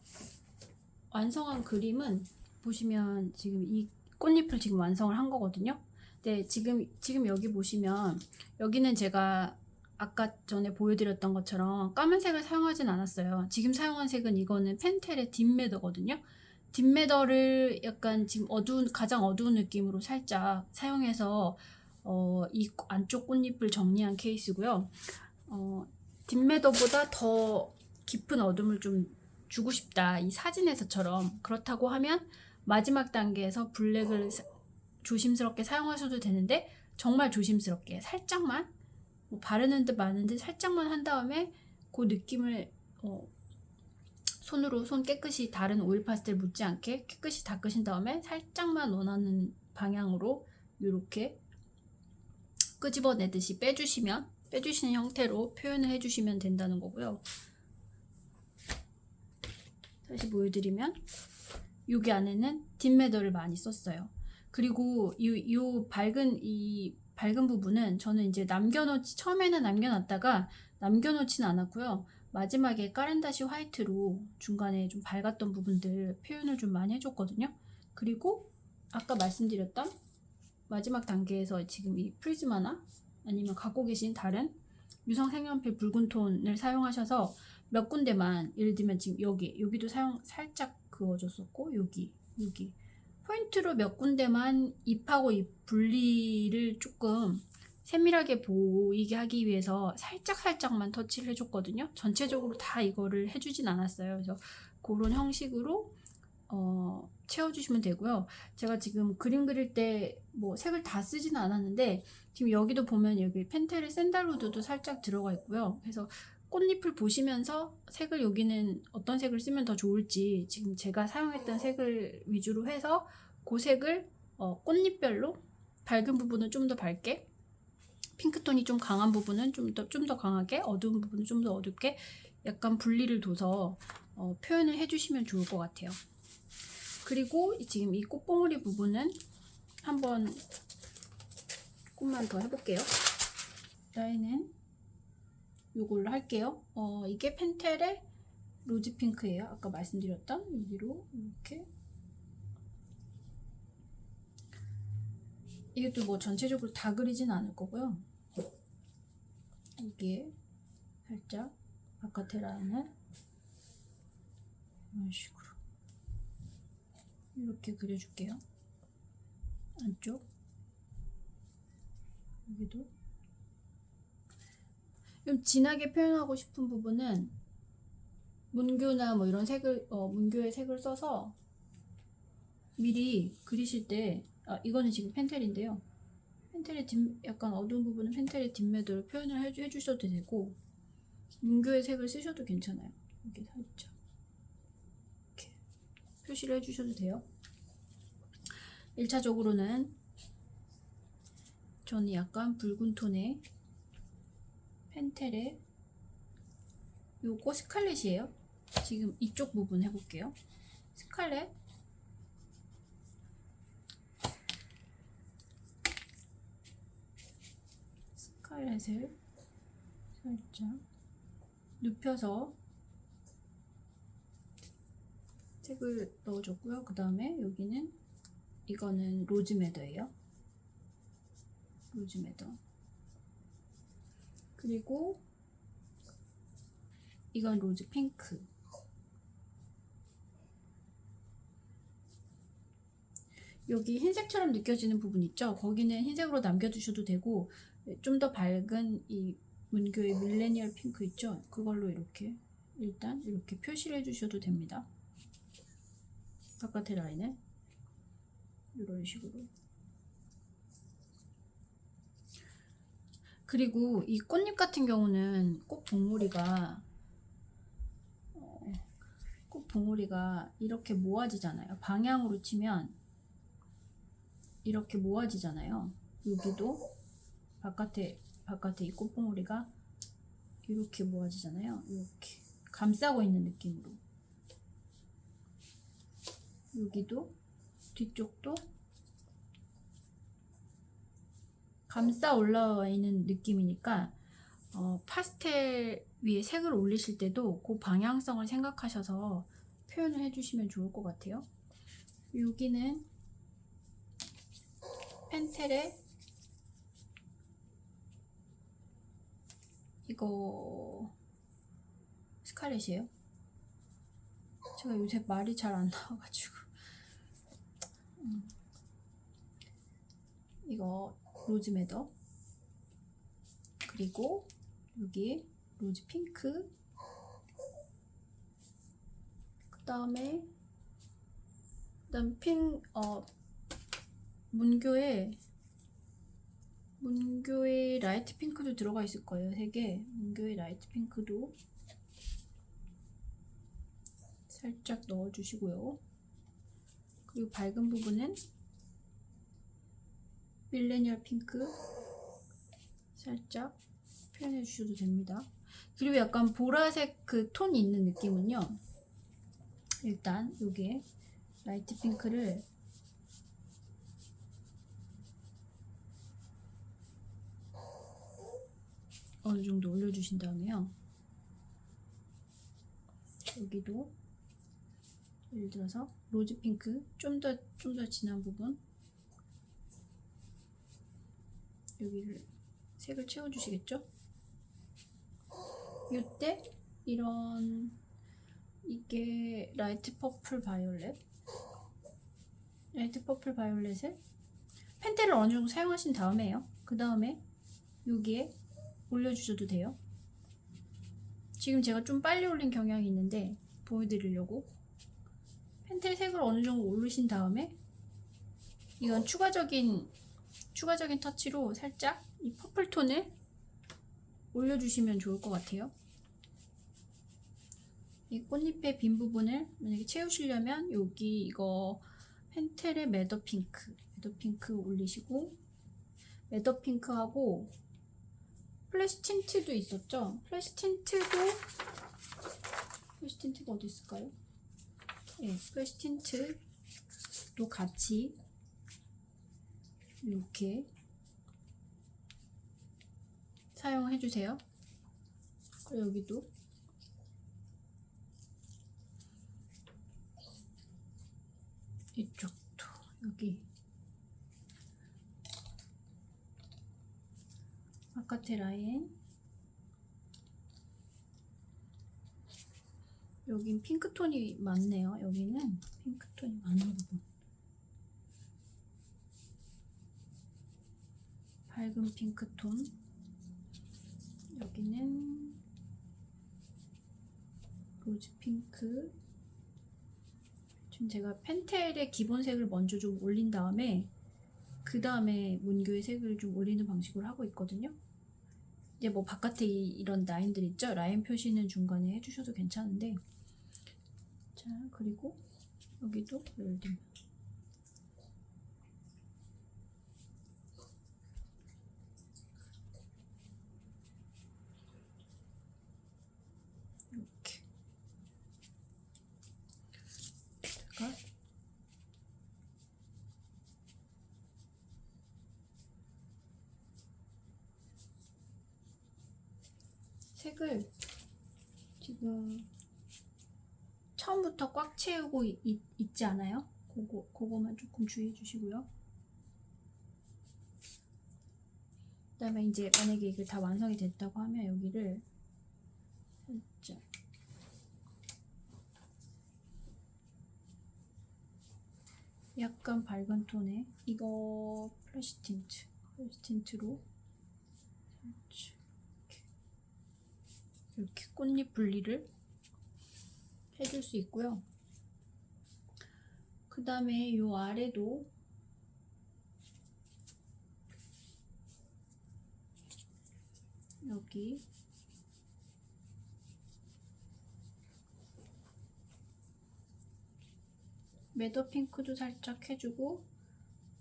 완성한 그림은 보시면 지금 이 꽃잎을 지금 완성을 한 거거든요. 네, 지금 여기 보시면 여기는 제가 아까 전에 보여드렸던 것처럼 까만색을 사용하진 않았어요. 지금 사용한 색은 이거는 펜텔의 딥매더거든요. 딥매더를 약간 지금 가장 어두운 느낌으로 살짝 사용해서 이 안쪽 꽃잎을 정리한 케이스고요. 딥매더보다 더 깊은 어둠을 좀 주고 싶다, 이 사진에서처럼. 그렇다고 하면 마지막 단계에서 블랙을 조심스럽게 사용하셔도 되는데, 정말 조심스럽게 살짝만, 뭐 바르는 듯 마는 듯 살짝만 한 다음에 그 느낌을 손 깨끗이 다른 오일 파스텔 묻지 않게 깨끗이 닦으신 다음에 살짝만 원하는 방향으로 이렇게 끄집어내듯이 빼주시는 형태로 표현을 해주시면 된다는 거고요. 다시 보여드리면 여기 안에는 딥매더를 많이 썼어요. 그리고 이 밝은 부분은 저는 이제 처음에는 남겨놨다가 남겨놓지는 않았고요. 마지막에 까렌다시 화이트로 중간에 좀 밝았던 부분들 표현을 좀 많이 해줬거든요. 그리고 아까 말씀드렸던 마지막 단계에서 지금 이 프리즈마나 아니면 갖고 계신 다른 유성 색연필 붉은 톤을 사용하셔서 몇 군데만, 예를 들면 지금 여기도 살짝 그어줬었고, 여기 포인트로 몇 군데만 잎하고 잎 분리를 조금 세밀하게 보이게 하기 위해서 살짝만 터치를 해줬거든요. 전체적으로 다 이거를 해주진 않았어요. 그래서 그런 형식으로 채워주시면 되고요. 제가 지금 그림 그릴 때 뭐 색을 다 쓰지는 않았는데, 지금 여기도 보면 여기 펜텔의 샌달우드도 살짝 들어가 있고요. 그래서 꽃잎을 보시면서 색을, 여기는 어떤 색을 쓰면 더 좋을지 지금 제가 사용했던 색을 위주로 해서 그 색을 꽃잎별로 밝은 부분은 좀 더 밝게, 핑크톤이 좀 강한 부분은 좀 더 강하게, 어두운 부분은 좀 더 어둡게 약간 분리를 둬서 표현을 해주시면 좋을 것 같아요. 그리고 지금 이 꽃봉오리 부분은 한번 조금만 더 해볼게요. 라인은 이걸로 할게요. 이게 펜텔의 로즈 핑크예요. 아까 말씀드렸던 여기로 이렇게. 이것도 뭐 전체적으로 다 그리진 않을 거고요. 여기에 살짝 바깥의 라인을 이런 식으로 이렇게 그려줄게요. 안쪽 여기도 좀 진하게 표현하고 싶은 부분은 문교나 뭐 이런 색을 문교의 색을 써서 미리 그리실 때, 이거는 지금 펜텔인데요. 펜텔의 약간 어두운 부분은 펜텔의 딥매더로 표현을 해주셔도 되고, 문교의 색을 쓰셔도 괜찮아요. 이렇게 살짝 이렇게 표시를 해주셔도 돼요. 1차적으로는 저는 약간 붉은 톤의 펜텔에 요거 스칼렛이에요. 지금 이쪽 부분 해볼게요. 스칼렛을 살짝 눕혀서 색을 넣어줬고요. 그 다음에 여기는 이거는 로즈매더예요. 로즈매더. 그리고 이건 로즈 핑크. 여기 흰색처럼 느껴지는 부분 있죠? 거기는 흰색으로 남겨두셔도 되고, 좀 더 밝은 이 문교의 밀레니얼 핑크 있죠? 그걸로 이렇게 일단 이렇게 표시를 해주셔도 됩니다. 바깥의 라인을 이런 식으로. 그리고 이 꽃잎 같은 경우는 꽃 봉오리가 이렇게 모아지잖아요. 방향으로 치면 이렇게 모아지잖아요. 여기도 바깥에 이 꽃봉오리가 이렇게 모아지잖아요. 이렇게 감싸고 있는 느낌으로. 여기도 뒤쪽도 감싸 올라와 있는 느낌이니까 파스텔 위에 색을 올리실 때도 그 방향성을 생각하셔서 표현을 해주시면 좋을 것 같아요. 여기는 펜텔의 이거 스칼렛이에요. 제가 요새 말이 잘 안 나와가지고 이거 로즈매더, 그리고 여기 로즈 핑크, 그 다음에 문교의 라이트 핑크도 들어가 있을 거예요. 3개. 문교의 라이트 핑크도 살짝 넣어주시고요. 그리고 밝은 부분은 밀레니얼 핑크 살짝 표현해 주셔도 됩니다. 그리고 약간 보라색 그 톤이 있는 느낌은요, 일단 여기에 라이트 핑크를 어느 정도 올려주신 다음에요. 여기도 예를 들어서 로즈 핑크 좀 더 진한 부분 여기를 색을 채워주시겠죠? 이때 이게 라이트 퍼플 바이올렛을 펜텔을 어느 정도 사용하신 다음에요. 그 다음에 여기에 올려주셔도 돼요. 지금 제가 좀 빨리 올린 경향이 있는데 보여드리려고 펜텔 색을 어느 정도 올리신 다음에 이건 추가적인 터치로 살짝 이 퍼플 톤을 올려주시면 좋을 것 같아요. 이 꽃잎의 빈 부분을 만약에 채우시려면 여기 이거 펜텔의 매더 핑크 올리시고, 매더 핑크하고 플래시 틴트도 있었죠? 플래시 틴트가 어디 있을까요? 네, 플래시 틴트도 같이 이렇게 사용해 주세요. 그리고 여기도 이쪽도 여기 바깥의 라인, 여긴 핑크톤이 많네요. 여기는 핑크톤이 많은 부분, 밝은 핑크톤, 여기는 로즈 핑크. 지금 제가 펜텔의 기본색을 먼저 좀 올린 다음에 그 다음에 문교의 색을 좀 올리는 방식으로 하고 있거든요. 이제 뭐 바깥에 이런 라인들 있죠? 라인 표시는 중간에 해주셔도 괜찮은데, 자, 그리고 여기도 예를 들면 이렇게 제가 색을 지금 처음부터 꽉 채우고 있지 않아요? 그거만 조금 주의해 주시고요. 그 다음에 이제 만약에 이게 다 완성이 됐다고 하면 여기를 살짝 약간 밝은 톤의 이거 플래시 틴트로 살짝 이렇게 꽃잎 분리를 해줄 수 있고요. 그 다음에 이 아래도 여기 매더 핑크도 살짝 해주고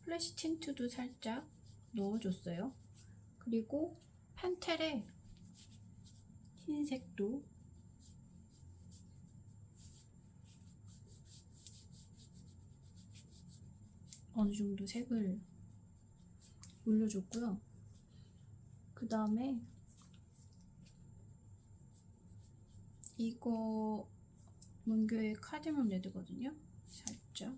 플래시 틴트도 살짝 넣어줬어요. 그리고 펜텔의 흰색도 어느 정도 색을 올려줬고요. 그 다음에 이거 문교의 카디뮴 레드거든요. 살짝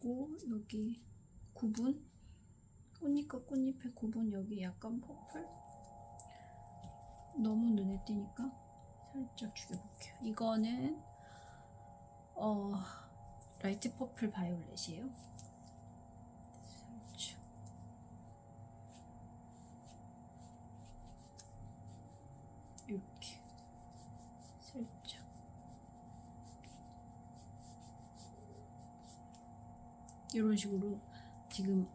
그리고 여기 구분, 꽃잎과 꽃잎의 구분, 여기 약간 퍼플 너무 눈에 띄니까 살짝 죽여볼게요. 이거는 라이트 퍼플 바이올렛이에요. 살짝 이렇게 살짝 이런 식으로 지금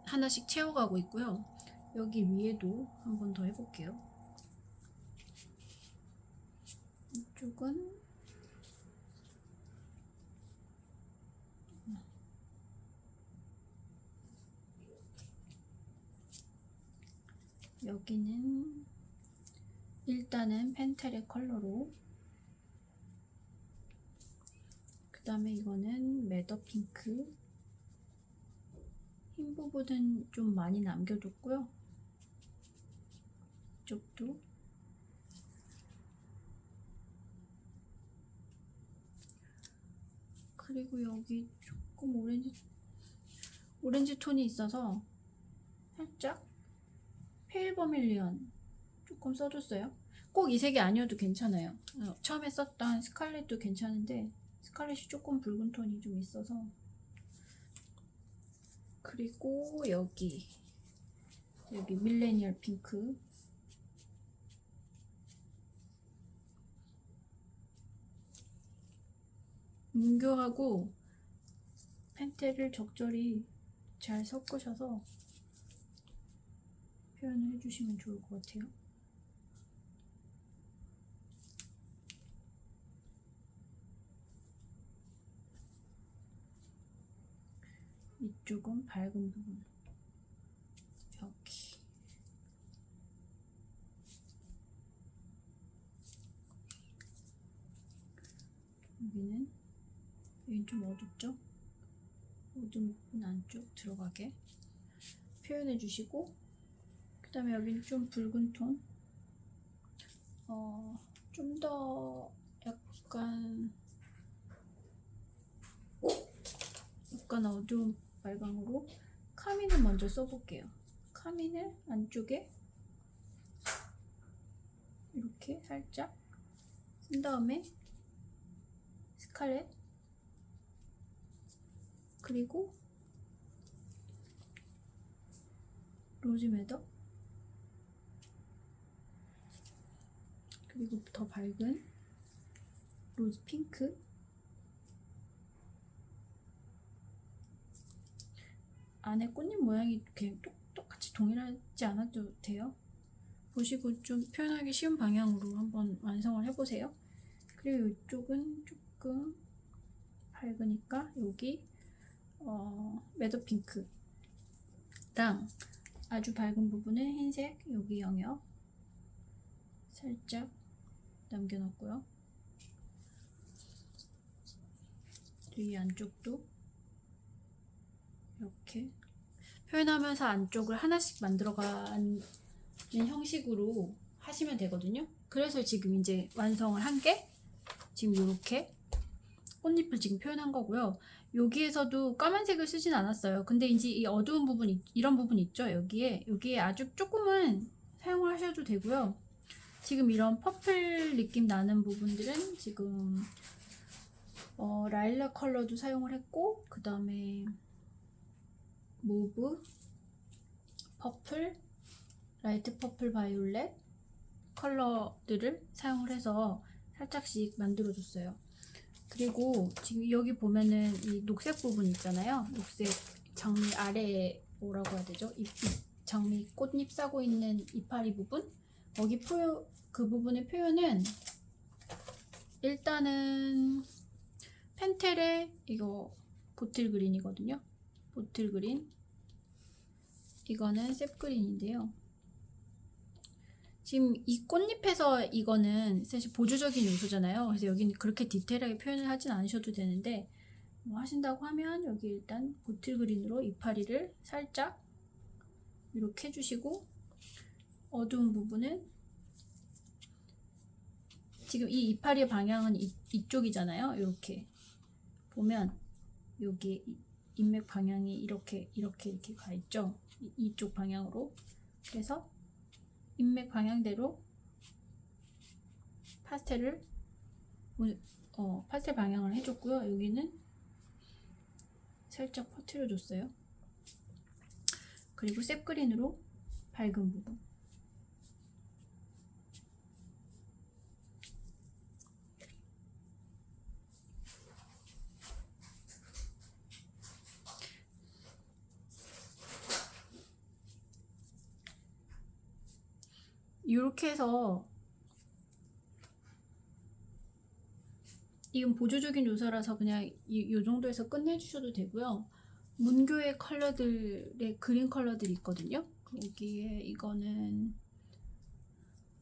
하나씩 채워가고 있고요. 여기 위에도 한 번 더 해볼게요. 이쪽은 여기는 일단은 펜텔의 컬러로, 그 다음에 이거는 매더 핑크. 흰 부분은 좀 많이 남겨뒀고요. 이쪽도 그리고 여기 조금 오렌지 톤이 있어서 살짝 페일 버밀리언 조금 써줬어요. 꼭 이 색이 아니어도 괜찮아요. 처음에 썼던 스칼렛도 괜찮은데 스칼렛이 조금 붉은 톤이 좀 있어서. 그리고 여기 밀레니얼 핑크. 문교하고 펜텔을 적절히 잘 섞으셔서 표현을 해주시면 좋을 것 같아요. 이쪽은 밝은 부분, 여기. 여기는 좀 어둡죠? 어두운 부분 안쪽 들어가게 표현해 주시고, 그 다음에 여기는 좀 붉은 톤, 좀 더 약간 어두운 빨강으로 카민을 먼저 써볼게요. 카민을 안쪽에 이렇게 살짝 쓴 다음에 스칼렛, 그리고 로즈 매더, 그리고 더 밝은 로즈 핑크, 안에 꽃잎 모양이 이렇게 똑같이 동일하지 않아도 돼요. 보시고 좀 표현하기 쉬운 방향으로 한번 완성을 해보세요. 그리고 이쪽은 조금 밝으니까 여기 매더 핑크랑 아주 밝은 부분은 흰색, 여기 영역 살짝 남겨놨고요. 이 안쪽도 이렇게 표현하면서 안쪽을 하나씩 만들어가는 형식으로 하시면 되거든요. 그래서 지금 이제 완성을 한 게 지금 이렇게 꽃잎을 지금 표현한 거고요. 여기에서도 까만색을 쓰진 않았어요. 근데 이제 이 어두운 부분, 이런 부분 있죠? 여기에 아주 조금은 사용을 하셔도 되고요. 지금 이런 퍼플 느낌 나는 부분들은 지금 라일락 컬러도 사용을 했고, 그 다음에 모브, 퍼플, 라이트 퍼플, 바이올렛 컬러들을 사용을 해서 살짝씩 만들어줬어요. 그리고 지금 여기 보면은 이 녹색 부분 있잖아요. 녹색 장미 아래에 뭐라고 해야 되죠? 장미 꽃잎 싸고 있는 이파리 부분? 거기 그 부분의 표현은 일단은 펜텔의 이거 보틀 그린이거든요. 보틀 그린. 이거는 셉 그린인데요. 지금 이 꽃잎에서 이거는 사실 보조적인 요소잖아요. 그래서 여기는 그렇게 디테일하게 표현을 하진 않으셔도 되는데, 뭐 하신다고 하면 여기 일단 보틀 그린으로 이파리를 살짝 이렇게 해주시고, 어두운 부분은 지금 이 이파리의 방향은 이쪽이잖아요. 이렇게 보면 여기 인맥 방향이 이렇게 가 있죠. 이쪽 방향으로. 그래서 인맥 방향대로 파스텔 방향을 해줬고요. 여기는 살짝 퍼뜨려 줬어요. 그리고 셉 그린으로 밝은 부분. 이렇게 해서 이건 보조적인 요소라서 그냥 이 정도에서 끝내주셔도 되고요. 문교의 컬러들의 그린 컬러들이 있거든요. 여기에 이거는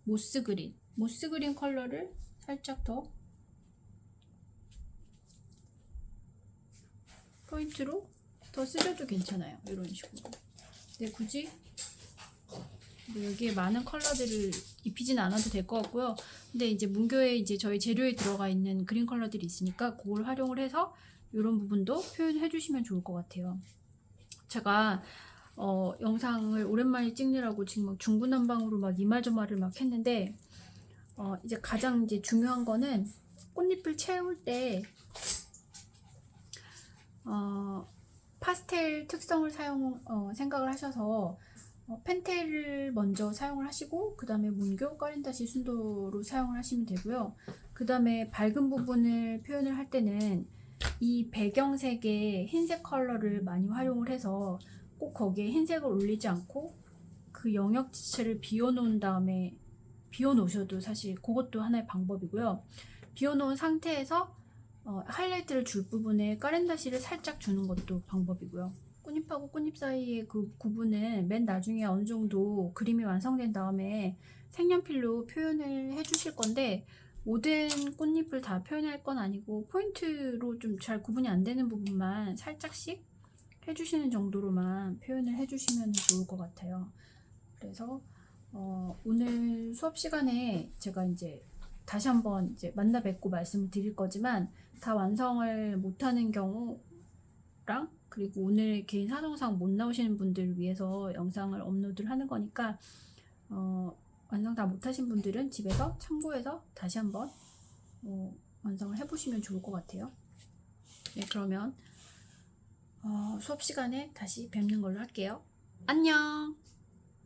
모스 그린 컬러를 살짝 더 포인트로 더 쓰셔도 괜찮아요. 이런 식으로. 근데 굳이 뭐 여기에 많은 컬러들을 입히진 않아도 될 것 같고요. 근데 이제 문교에 이제 저희 재료에 들어가 있는 그린 컬러들이 있으니까 그걸 활용을 해서 이런 부분도 표현해 주시면 좋을 것 같아요. 제가 영상을 오랜만에 찍느라고 지금 막 중구난방으로 막 이 말 저 말을 막 했는데 이제 가장 이제 중요한 거는 꽃잎을 채울 때 파스텔 특성을 생각을 하셔서 펜텔을 먼저 사용을 하시고 그 다음에 문교, 까렌다시, 순도로 사용을 하시면 되고요. 그 다음에 밝은 부분을 표현을 할 때는 이 배경색의 흰색 컬러를 많이 활용을 해서 꼭 거기에 흰색을 올리지 않고 그 영역 지체를 비워놓은 다음에 비워놓으셔도 사실 그것도 하나의 방법이고요. 비워놓은 상태에서 하이라이트를 줄 부분에 까렌다시를 살짝 주는 것도 방법이고요. 꽃잎하고 꽃잎 사이의 그 구분은 맨 나중에 어느 정도 그림이 완성된 다음에 색연필로 표현을 해 주실 건데 모든 꽃잎을 다 표현할 건 아니고 포인트로 좀 잘 구분이 안 되는 부분만 살짝씩 해주시는 정도로만 표현을 해주시면 좋을 것 같아요. 그래서 오늘 수업 시간에 제가 이제 다시 한번 이제 만나 뵙고 말씀을 드릴 거지만 다 완성을 못하는 경우랑 그리고 오늘 개인 사정상 못 나오시는 분들을 위해서 영상을 업로드를 하는 거니까 완성 다 못하신 분들은 집에서 참고해서 다시 한번 완성을 해보시면 좋을 것 같아요. 네, 그러면 수업 시간에 다시 뵙는 걸로 할게요. 안녕!